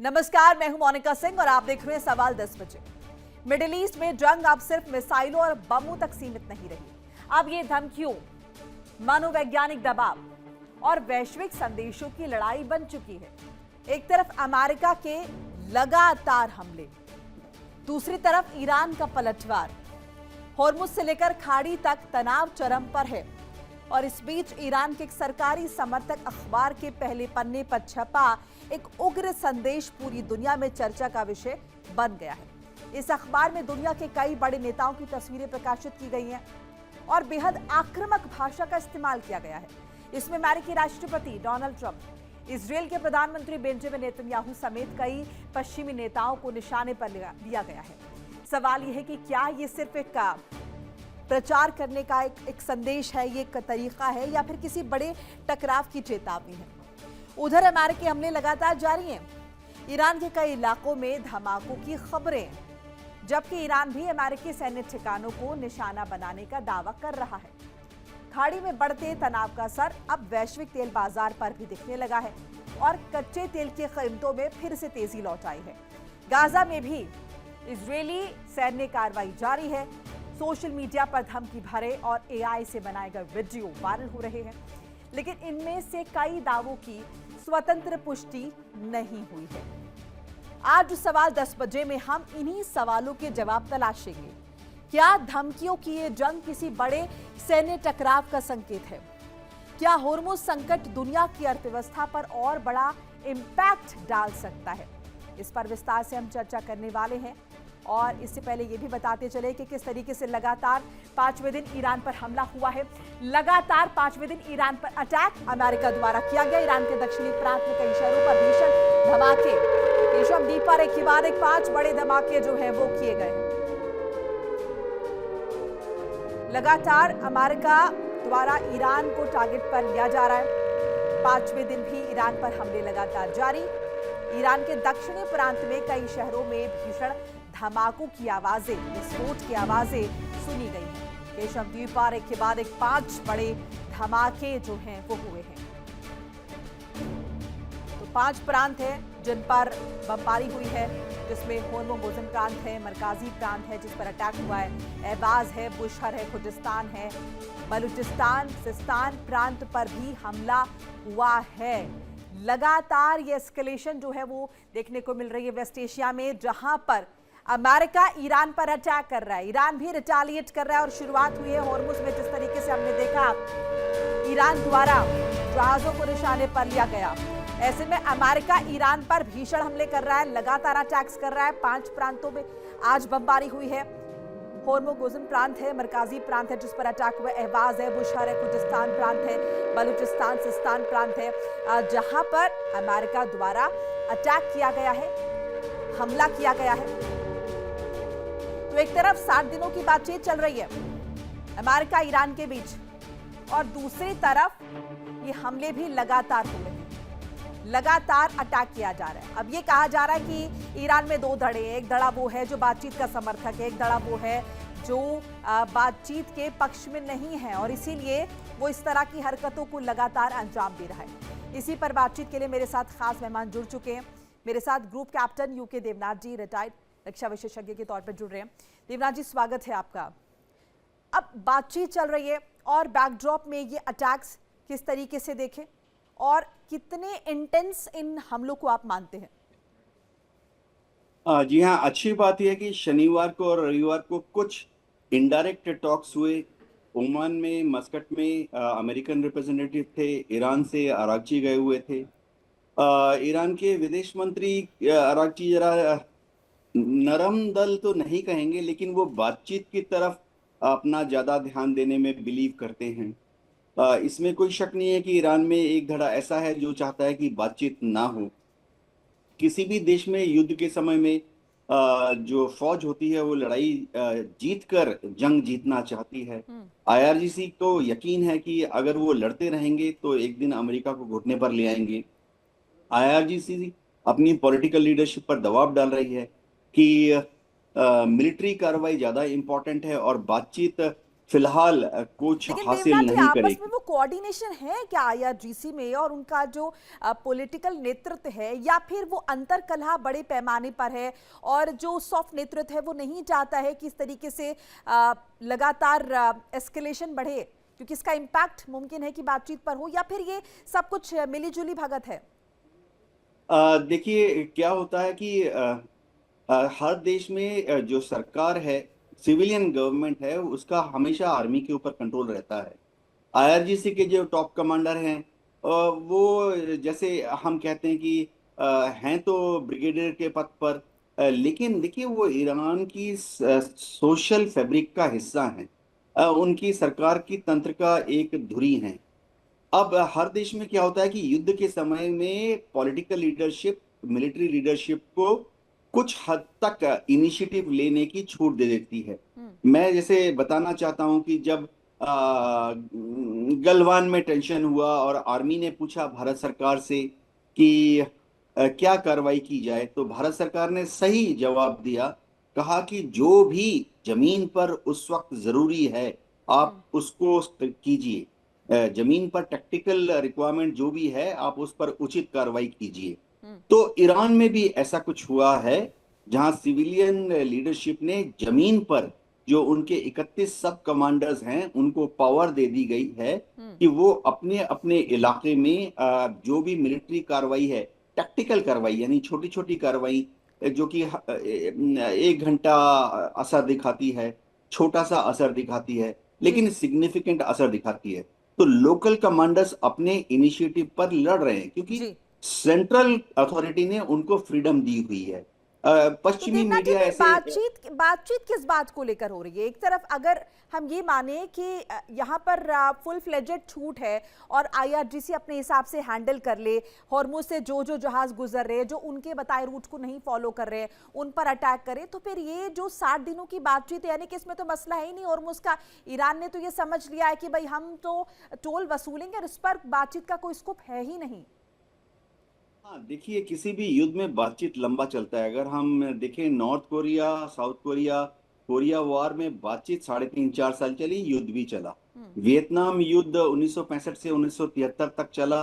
नमस्कार, मैं हूं मोनिका सिंह और आप देख रहे हैं सवाल 10 बजे। मिडिल ईस्ट में जंग अब सिर्फ मिसाइलों और बमों तक सीमित नहीं रही। अब ये धमकियों, मनोवैज्ञानिक दबाव और वैश्विक संदेशों की लड़ाई बन चुकी है। एक तरफ अमेरिका के लगातार हमले, दूसरी तरफ ईरान का पलटवार। होर्मुज से लेकर खाड़ी तक तनाव चरम पर है और इस बीच ईरान के एक सरकारी समर्थक अखबार के पहले पन्ने पर छपा एक उग्र संदेश पूरी दुनिया में चर्चा का विषय बन गया है। इस अखबार में दुनिया के कई बड़े नेताओं की तस्वीरें प्रकाशित की गई हैं और बेहद आक्रामक भाषा का इस्तेमाल किया गया है। इसमें अमेरिकी राष्ट्रपति डोनाल्ड ट्रंप, इजरायल के प्रधानमंत्री बेंजामिन नेतन्याहू समेत कई पश्चिमी नेताओं को निशाने पर लिया गया है। सवाल यह है कि क्या ये सिर्फ एक प्रचार करने का एक संदेश है, ये एक तरीका है या फिर किसी बड़े टकराव की चेतावनी है। उधर अमेरिकी हमले लगातार जारी हैं। ईरान के कई इलाकों में धमाकों की खबरें हैं, जबकि ईरान भी अमेरिकी सैन्य ठिकानों को निशाना बनाने का दावा कर रहा है। खाड़ी में बढ़ते तनाव का असर अब वैश्विक तेल बाजार पर भी दिखने लगा है और कच्चे तेल की कीमतों में फिर से तेजी लौट आई है। गाजा में भी इजरायली सैन्य कार्रवाई जारी है। सोशल मीडिया पर धमकी भरे और एआई से बनाए गए वीडियो वायरल हो रहे हैं, लेकिन इनमें से कई दावों की स्वतंत्र पुष्टि नहीं हुई है। आज सवाल 10 बजे में हम इन्हीं सवालों के जवाब तलाशेंगे। क्या धमकियों की ये जंग किसी बड़े सैन्य टकराव का संकेत है? क्या होर्मुज संकट दुनिया की अर्थव्यवस्था पर और बड़ा इंपैक्ट डाल सकता है? इस पर विस्तार से हम चर्चा करने वाले हैं और इससे पहले ये भी बताते चले कि किस तरीके से लगातार 5वें दिन ईरान पर हमला हुआ है। लगातार 5वें दिन ईरान पर अटैक अमेरिका द्वारा किया गया। ईरान के दक्षिणी प्रांत में कई शहरों पर भीषण धमाके, केशम द्वीप पर एक के बाद एक 5 बड़े धमाके जो है वो किए गए हैं। लगातार अमेरिका द्वारा ईरान को टारगेट पर लिया जा रहा है। 5वें दिन भी ईरान पर हमले लगातार जारी। ईरान के दक्षिणी प्रांत में कई शहरों में भीषण धमाकों की आवाजें, विस्फोट की आवाजें सुनी गई हैं। केशम द्वीप पर एक के बाद एक 5 बड़े धमाके जो हैं वो हुए हैं। तो 5 प्रांत हैं जिन पर बमबारी हुई है, जिसमें होर्मुज प्रांत है, मरकाजी प्रांत है जिस पर अटैक हुआ है, एबाज है, बुशहर है, खुजिस्तान है, बलूचिस्तान, सिस्तान प्रांत पर भी हमला हुआ है। लगातार ये एस्केलेशन जो है वो देखने को मिल रही है वेस्ट एशिया में, जहां पर अमेरिका ईरान पर अटैक कर रहा है, ईरान भी रिटालिएट कर रहा है और शुरुआत हुई है होर्मुज में। जिस तरीके से हमने देखा ईरान द्वारा जहाजों को निशाने पर लिया गया, ऐसे में अमेरिका ईरान पर भीषण हमले कर रहा है, लगातार अटैक्स कर रहा है। 5 प्रांतों में आज बमबारी हुई है। होर्मुज प्रांत है, मरकाजी प्रांत है जिस पर अटैक हुआ, अहवाज है, बुशहर है, खुजिस्तान प्रांत है, बलूचिस्तान, सिस्तान प्रांत है, जहां पर अमेरिका द्वारा अटैक किया गया है, हमला किया गया है। तो एक तरफ 60 दिनों की बातचीत चल रही है अमेरिका ईरान के बीच और दूसरी तरफ ये हमले भी लगातार हो रहे हैं, लगातार अटैक किया जा रहा है। अब ये कहा जा रहा है कि ईरान में 2 धड़े हैं, एक धड़ा वो है जो बातचीत का समर्थक है, एक धड़ा वो है जो बातचीत के पक्ष में नहीं है और इसीलिए वो इस तरह की हरकतों को लगातार अंजाम दे रहा है। इसी पर बातचीत के लिए मेरे साथ खास मेहमान जुड़ चुके हैं। मेरे साथ ग्रुप कैप्टन यूके देवनाथ जी, रिटायर्ड रक्षा विशेषज्ञ के तौर पर जुड़ रहे हैं। देवनाथ जी, स्वागत है आपका। अब बातचीत चल रही है और बैकड्रॉप में ये अटैक्स किस तरीके से देखें और कितने इंटेंस इन हमलों को आप मानते हैं? जी हाँ, अच्छी बात यह है कि शनिवार को और रविवार को कुछ इनडायरेक्ट टॉक्स हुए। ओमान में, मस्कट में अमेरिकन रिप्रेजेंटेटिव थे, ईरान से अरागची गए हुए थे। ईरान के विदेश मंत्री अरागची जरा नरम दल तो नहीं कहेंगे, लेकिन वो बातचीत की तरफ अपना ज़्यादा ध्यान देने में बिलीव करते हैं। इसमें कोई शक नहीं है कि ईरान में एक धड़ा ऐसा है जो चाहता है कि बातचीत ना हो। किसी भी देश में युद्ध के समय में जो फौज होती है वो लड़ाई जीत कर जंग जीतना चाहती है। आईआरजीसी को यकीन है कि अगर वो लड़ते रहेंगे तो एक दिन अमेरिका को घुटने पर ले आएंगे। आईआरजीसी अपनी पॉलिटिकल लीडरशिप पर दबाव डाल रही है कि मिलिट्री कार्रवाई ज्यादा इंपॉर्टेंट है और बातचीत फिलहाल कुछ लेकिन हासिल देवनाथ जी, नहीं आपस में करेगी। वो कोऑर्डिनेशन है क्या आईआरजीसी में, और उनका जो पॉलिटिकल नेतृत्व है, या फिर वो अंतर कलह बड़े पैमाने पर है और जो सॉफ्ट नेतृत्व है वो नहीं चाहता है कि इस तरीके से लगातार एस्केलेशन बढ़े, क्योंकि इसका इम्पैक्ट मुमकिन है कि बातचीत पर हो, या फिर ये सब कुछ मिलीजुली भगत है? देखिए क्या होता है कि हर देश में जो सरकार है, सिविलियन गवर्नमेंट है, उसका हमेशा आर्मी के ऊपर कंट्रोल रहता है। आईआरजीसी के जो टॉप कमांडर हैं, वो जैसे हम कहते हैं कि हैं तो ब्रिगेडियर के पद पर, लेकिन देखिए वो ईरान की सोशल फैब्रिक का हिस्सा हैं। उनकी सरकार की तंत्र का एक धुरी हैं। अब हर देश में क्या होता है कि युद्ध के समय में पॉलिटिकल लीडरशिप, मिलिट्री लीडरशिप को कुछ हद तक इनिशिएटिव लेने की छूट दे देती है। मैं जैसे बताना चाहता हूं कि जब गलवान में टेंशन हुआ और आर्मी ने पूछा भारत सरकार से कि क्या कार्रवाई की जाए, तो भारत सरकार ने सही जवाब दिया। कहा कि जो भी जमीन पर उस वक्त जरूरी है, आप उसको कीजिए। जमीन पर टैक्टिकल रिक्वायरमेंट जो भी है, आप उस पर उचित कार्रवाई कीजिए। तो ईरान में भी ऐसा कुछ हुआ है, जहां सिविलियन लीडरशिप ने जमीन पर जो उनके 31 सब कमांडर्स हैं, उनको पावर दे दी गई है कि वो अपने अपने इलाके में जो भी मिलिट्री कार्रवाई है, टैक्टिकल कार्रवाई यानी छोटी छोटी कार्रवाई, जो कि 1 घंटा असर दिखाती है, छोटा सा असर दिखाती है, जी। लेकिन सिग्निफिकेंट असर दिखाती है, तो लोकल कमांडर्स अपने इनिशिएटिव पर लड़ रहे हैं, क्योंकि जी। सेंट्रल अथॉरिटी ने उनको फ्रीडम दी हुई है। तो पश्चिमी देवनाथ जी, मीडिया फिर ऐसे बातचीत बातचीत किस बात को लेकर हो रही है? एक तरफ अगर हम ये माने कि यहाँ पर फुल फ्लेजेड छूट है और आईआरजीसी अपने हिसाब से हैंडल कर ले, हॉर्मुज से जो जो जहाज गुजर रहे हैं, जो उनके बताए रूट को नहीं फॉलो कर रहे हैं, उन पर अटैक करे, तो फिर ये जो 60 दिनों की बातचीत है, यानी कि इसमें तो मसला है ही नहीं हॉर्मुज का। ईरान ने तो ये समझ लिया है कि भाई हम तो टोल वसूलेंगे और इस पर बातचीत का कोई स्कोप है ही नहीं। हाँ, देखिए किसी भी युद्ध में बातचीत लंबा चलता है। अगर हम देखें north Korea, south Korea, Korea war में बातचीत 3.5-4 साल चली, युद्ध भी चला। वियतनाम युद्ध 1965 से 1973 तक चला,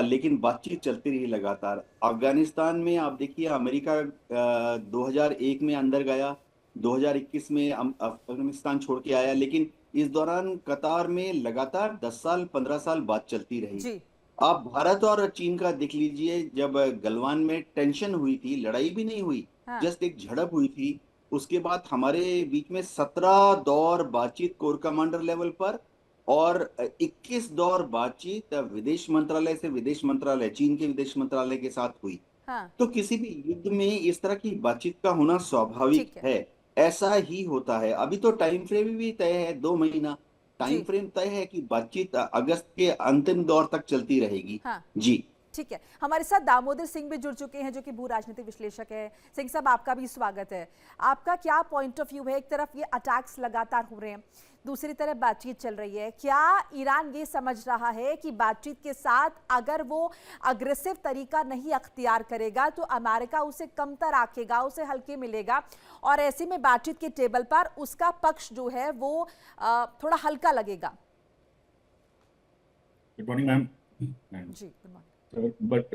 लेकिन बातचीत चलती रही लगातार। अफगानिस्तान में आप देखिए, अमेरिका 2001 में अंदर गया, 2021 में अफगानिस्तान छोड़ के आया, लेकिन इस दौरान कतार में लगातार 10 साल 15 साल बात चलती रही। जी। आप भारत और चीन का देख लीजिए, जब गलवान में टेंशन हुई थी, लड़ाई भी नहीं हुई, हाँ। जस्ट एक झड़प हुई थी। उसके बाद हमारे बीच में 17 दौर बातचीत कोर कमांडर लेवल पर, और 21 दौर बातचीत विदेश मंत्रालय से विदेश मंत्रालय, चीन के विदेश मंत्रालय के साथ हुई। हाँ। तो किसी भी युद्ध में इस तरह की बातचीत का होना स्वाभाविक ठीक है। है। ऐसा ही होता है। अभी तो टाइम फ्रेम भी तय है, 2 महीना टाइम जी। फ्रेम तय है कि बातचीत अगस्त के अंतिम दौर तक चलती रहेगी। हाँ। जी। ठीक है, हमारे साथ दामोदर सिंह भी जुड़ चुके हैं, जो कि भू राजनीतिक विश्लेषक है। सिंह साहब, आपका भी स्वागत है। आपका क्या पॉइंट ऑफ व्यू है? एक तरफ ये अटैक्स लगातार हो रहे हैं, दूसरी तरफ बातचीत चल रही है। क्या ईरान ये समझ रहा है कि बातचीत के साथ अगर वो अग्रेसिव तरीका नहीं अख्तियार करेगा तो अमेरिका उसे कमतर आंकेगा, उसे हल्के मिलेगा, और ऐसे में बातचीत के टेबल पर उसका पक्ष जो है वो थोड़ा हल्का लगेगा? Good morning ma'am. जी, गुड मॉर्निंग। बट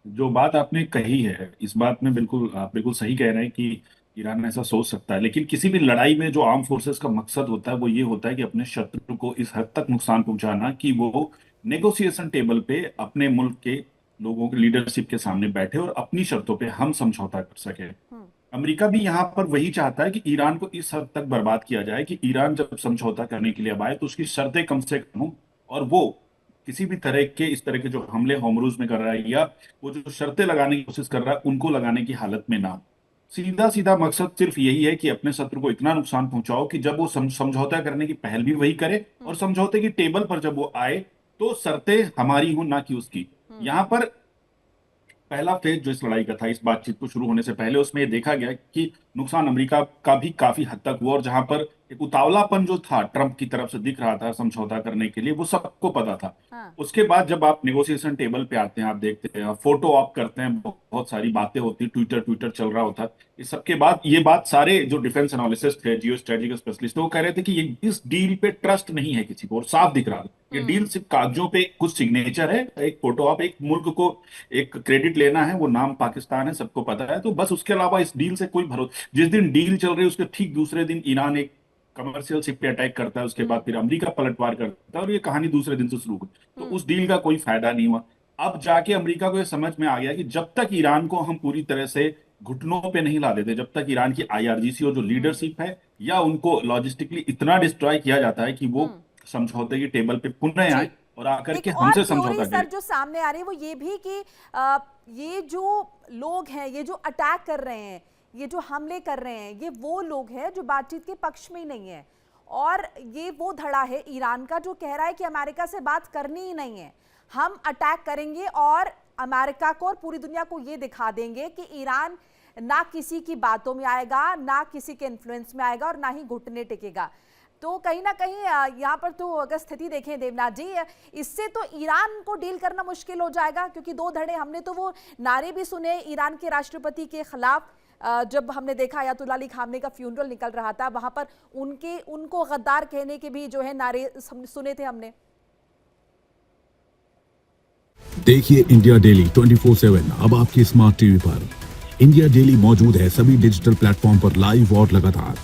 जो बात आपने कही है, इस बात में बिल्कुल आप बिल्कुल सही कह रहे हैं कि ईरान ऐसा सोच सकता है, लेकिन किसी भी लड़ाई में जो आर्म फोर्सेस का मकसद होता है वो ये होता है कि अपने शत्रु को इस हद तक नुकसान पहुंचाना कि वो नेगोशिएशन टेबल पे अपने मुल्क के लोगों के लीडरशिप के सामने बैठे और अपनी शर्तों पे हम समझौता कर सके। अमेरिका भी यहाँ पर वही चाहता है कि ईरान को इस हद तक बर्बाद किया जाए कि ईरान जब समझौता करने के लिए अब आए तो उसकी शर्तें कम से कम हों, और वो किसी भी तरह के इस तरह के जो हमले होमरूज में कर रहा है या वो जो शर्तें लगाने की कोशिश कर रहा है उनको लगाने की हालत में ना हो। सीधा सीधा मकसद सिर्फ यही है कि अपने शत्रु को इतना नुकसान पहुंचाओ कि जब वो समझौता करने की पहल भी वही करे, और समझौते की टेबल पर जब वो आए तो शर्तें हमारी हो ना कि उसकी। यहाँ पर पहला फेज जो इस लड़ाई का था, इस बातचीत को शुरू होने से पहले, उसमें ये देखा गया कि नुकसान अमेरिका का भी काफी हद तक हुआ, और जहां पर एक उतावलापन जो था ट्रंप की तरफ से दिख रहा था समझौता करने के लिए, वो सबको पता था। हाँ। उसके बाद जब आप नेगोशिएशन टेबल पे आते हैं, आप देखते हैं, फोटो ऑप करते हैं, बहुत सारी बातें होती, ट्विटर चल रहा होता। इस सब के बाद ये बात सारे जो डिफेंस एनालिसिस्ट थे, जियो स्ट्रेटेजिक स्पेशलिस्ट, वो कह रहे थे कि इस डील पे ट्रस्ट नहीं है किसी को, और साफ दिख रहा था ये डील सिर्फ कागजों पे कुछ सिग्नेचर है, एक फोटो ऑप, एक मुल्क को एक क्रेडिट लेना है, वो नाम पाकिस्तान है, सबको पता है, तो बस उसके अलावा इस डील से कोई भरोसा। जिस दिन डील चल रही है उसके ठीक दूसरे दिन ईरान एक कमर्शियल शिप पे अटैक करता है, उसके बाद फिर अमेरिका पलटवार करता है, और ये कहानी दूसरे दिन से शुरू हुई। तो उस डील का कोई फायदा नहीं हुआ। अब जाके अमेरिका को ये समझ में आ गया कि जब तक ईरान को हम पूरी तरह से घुटनों पे नहीं ला देते, जब तक ईरान की आईआरजीसी और जो लीडरशिप है, या उनको लॉजिस्टिकली इतना डिस्ट्रॉय किया जाता है कि वो समझौते की टेबल पे पुनः आए और आकर एक के और हमसे थ्योरी समझौता सर करें। जो सामने आ रही है वो ये भी कि ये जो लोग हैं, ये जो अटैक कर रहे हैं, ये जो हमले कर रहे हैं, ये वो लोग हैं जो बातचीत के पक्ष में ही नहीं है, और ये वो धड़ा है ईरान का जो कह रहा है कि अमेरिका से बात करनी ही नहीं है, हम अटैक करेंगे और अमेरिका को और पूरी दुनिया को ये दिखा देंगे कि ईरान ना किसी की बातों में आएगा, ना किसी के इन्फ्लुएंस में आएगा, और ना ही घुटने टिकेगा। तो कहीं ना कहीं यहाँ पर तो अगर स्थिति देखें देवनाथ जी, इससे तो ईरान को डील करना मुश्किल हो जाएगा, क्योंकि दो धड़े, हमने तो वो नारे भी सुने ईरान के राष्ट्रपति के खिलाफ, जब हमने देखा अयातुल्लाह अली खामने का फ्यूनरल निकल रहा था, वहां पर उनको गद्दार कहने के भी जो है नारे सुने थे हमने। देखिए इंडिया डेली 24/7 अब आपकी स्मार्ट टीवी पर। इंडिया डेली मौजूद है सभी डिजिटल प्लेटफॉर्म पर लाइव और लगातार।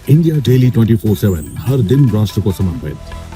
इंडिया डेली 24/7 हर दिन राष्ट्र को समर्पित।